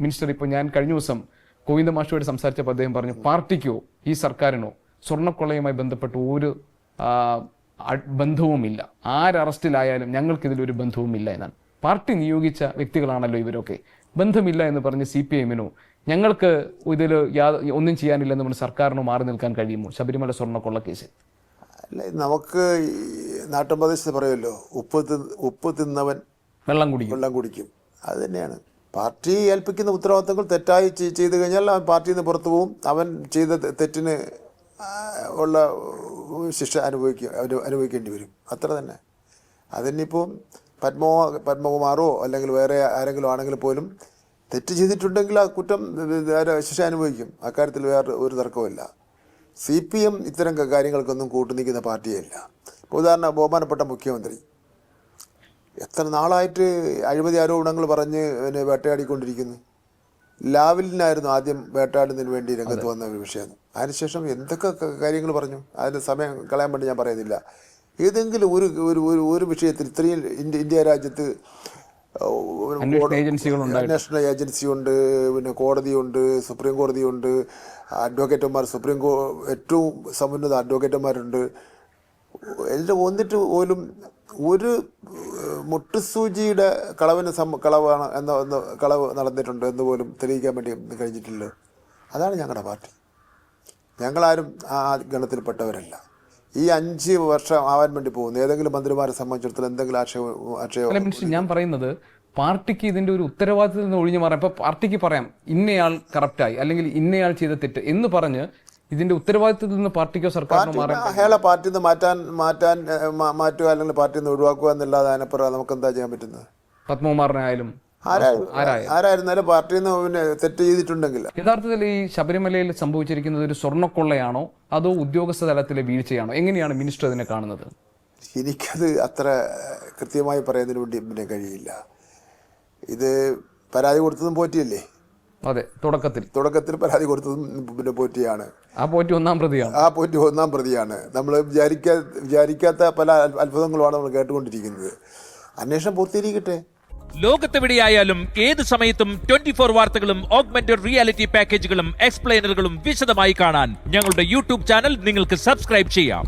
Minister, ഇപ്പോൾ ഞാൻ കഴിഞ്ഞ ദിവസം ഗോവിന്ദ മാഷുമായിട്ട് സംസാരിച്ചപ്പോൾ അദ്ദേഹം പറഞ്ഞു, പാർട്ടിക്കോ ഈ സർക്കാരിനോ സ്വർണ്ണക്കൊള്ളയുമായി ബന്ധപ്പെട്ട് ഒരു ബന്ധവുമില്ല, അറസ്റ്റിലായാലും ഞങ്ങൾക്കിതിലൊരു ബന്ധവുമില്ല എന്നാണ്. പാർട്ടി നിയോഗിച്ച വ്യക്തികളാണല്ലോ ഇവരൊക്കെ. ബന്ധമില്ല എന്ന് പറഞ്ഞ് CPIM-നോ ഞങ്ങൾക്ക് ഇതിൽ ഒന്നും ചെയ്യാനില്ലെന്ന് പറഞ്ഞ് സർക്കാരിനോ മാറി നിൽക്കാൻ കഴിയുമോ ശബരിമല സ്വർണ്ണക്കൊള്ള കേസിൽ? അല്ല, നമുക്ക് നാട്ടുപ്രദേശത്ത് പറയുമല്ലോ, ഉപ്പ് തിന്നവൻ വെള്ളം കുടിക്കും. അത് തന്നെയാണ്. പാർട്ടി ഏൽപ്പിക്കുന്ന ഉത്തരവാദിത്തങ്ങൾ തെറ്റായി ചെയ്തു കഴിഞ്ഞാൽ അവൻ പാർട്ടിയിൽ നിന്ന് പുറത്തു പോകും. അവൻ ചെയ്ത തെറ്റിന് ഉള്ള ശിക്ഷ അനുഭവിക്കേണ്ടി വരും. അത്ര തന്നെ. അതിനിപ്പോൾ പത്മകുമാറോ അല്ലെങ്കിൽ വേറെ ആരെങ്കിലും ആണെങ്കിൽ പോലും തെറ്റ് ചെയ്തിട്ടുണ്ടെങ്കിൽ ആ കുറ്റം ശിക്ഷ അനുഭവിക്കും. അക്കാര്യത്തിൽ വേറെ ഒരു തർക്കവുമില്ല. CPM ഇത്തരം കാര്യങ്ങൾക്കൊന്നും കൂട്ടുനിൽക്കുന്ന പാർട്ടിയല്ല. ഉദാഹരണം, ബഹുമാനപ്പെട്ട മുഖ്യമന്ത്രി എത്ര നാളായിട്ട് അഴിമതി ആരോപണങ്ങൾ പറഞ്ഞ് വേട്ടയാടിക്കൊണ്ടിരിക്കുന്നു. ലാവലിനായിരുന്നു ആദ്യം വേട്ടയാടുന്നതിന് വേണ്ടി രംഗത്ത് വന്ന ഒരു വിഷയം. അതിനുശേഷം എന്തൊക്കെ കാര്യങ്ങൾ പറഞ്ഞു, അതിന് സമയം കളയാൻ വേണ്ടി ഞാൻ പറയുന്നില്ല. ഏതെങ്കിലും ഒരു വിഷയത്തിൽ ഇത്രയും ഇന്ത്യ രാജ്യത്ത് അന്വേഷണ ഏജൻസിയുണ്ട്, പിന്നെ കോടതിയുണ്ട്, സുപ്രീം കോടതിയുണ്ട്, അഡ്വക്കേറ്റന്മാർ, ഏറ്റവും സമുന്നത അഡ്വക്കേറ്റന്മാരുണ്ട്. എല്ലാം വന്നിട്ട് പോലും ഒരു മുട്ടുസൂചിയുടെ കളവാണ് കളവ് നടന്നിട്ടുണ്ട് എന്ന് പോലും തെളിയിക്കാൻ വേണ്ടി കഴിഞ്ഞിട്ടില്ല. അതാണ് ഞങ്ങളുടെ പാർട്ടി. ഞങ്ങളാരും ആ ഗണത്തിൽപ്പെട്ടവരല്ല. ഈ 5 വർഷം ആവാൻ വേണ്ടി പോകുന്നു ഏതെങ്കിലും മന്ത്രിമാരെ സംബന്ധിച്ചിടത്തോളം എന്തെങ്കിലും ആക്ഷേപം. ഞാൻ പറയുന്നത്, പാർട്ടിക്ക് ഇതിന്റെ ഒരു ഉത്തരവാദിത്തത്തിൽ നിന്ന് ഒഴിഞ്ഞു മാറാം. ഇപ്പൊ പാർട്ടിക്ക് പറയാം ഇന്നയാൾ കറപ്റ്റായി അല്ലെങ്കിൽ ഇന്നയാൾ ചെയ്ത തെറ്റ് എന്ന് പറഞ്ഞ് ഇതിന്റെ ഉത്തരവാദിത്തത്തിൽ നിന്ന് പാർട്ടിക്കോ സർക്കാരിനോ മാറാൻ അയാളെ പാർട്ടിയിൽ നിന്ന് മാറ്റുക അല്ലെങ്കിൽ പാർട്ടിയിൽ നിന്ന് ഒഴിവാക്കുക എന്നല്ലാതെ അതിനപ്പുറം നമുക്ക് എന്താ ചെയ്യാൻ പറ്റുന്നത്? പത്മകുമാറിനായാലും ആരായിരുന്നാലും പാർട്ടിയിൽ നിന്ന് പിന്നെ തെറ്റ് ചെയ്തിട്ടുണ്ടെങ്കിൽ. യഥാർത്ഥത്തിൽ ഈ ശബരിമലയിൽ സംഭവിച്ചിരിക്കുന്നത് ഒരു സ്വർണ്ണക്കൊള്ളയാണോ അതോ ഉദ്യോഗസ്ഥ തലത്തിലെ വീഴ്ചയാണോ? എങ്ങനെയാണ് മിനിസ്റ്റർ അതിനെ കാണുന്നത്? എനിക്കത് അത്ര കൃത്യമായി പറയുന്നതിന് വേണ്ടി പിന്നെ കഴിയില്ല. ഇത് പരാതി കൊടുത്തതും പോറ്റിയല്ലേ? അതെ, തുടക്കത്തിൽ പരാതി കൊടുത്തതും പിന്നെ പോറ്റിയാണ്. ആ പോറ്റി ഒന്നാം പ്രതിയാണ്. നമ്മൾ വിചാരിക്കാത്ത പല അത്ഭുതങ്ങളുമാണ് നമ്മൾ കേട്ടുകൊണ്ടിരിക്കുന്നത്. അന്വേഷണം പൂർത്തീകരിക്കട്ടെ. ലോകത്തെവിടെയായാലും ഏത് സമയത്തും 24 വാർത്തകളും ഓഗ്മെന്റഡ് റിയാലിറ്റി പാക്കേജുകളും എക്സ്പ്ലെയിനറുകളും വിശദമായി കാണാൻ ഞങ്ങളുടെ YouTube ചാനൽ നിങ്ങൾക്ക് സബ്സ്ക്രൈബ് ചെയ്യാം.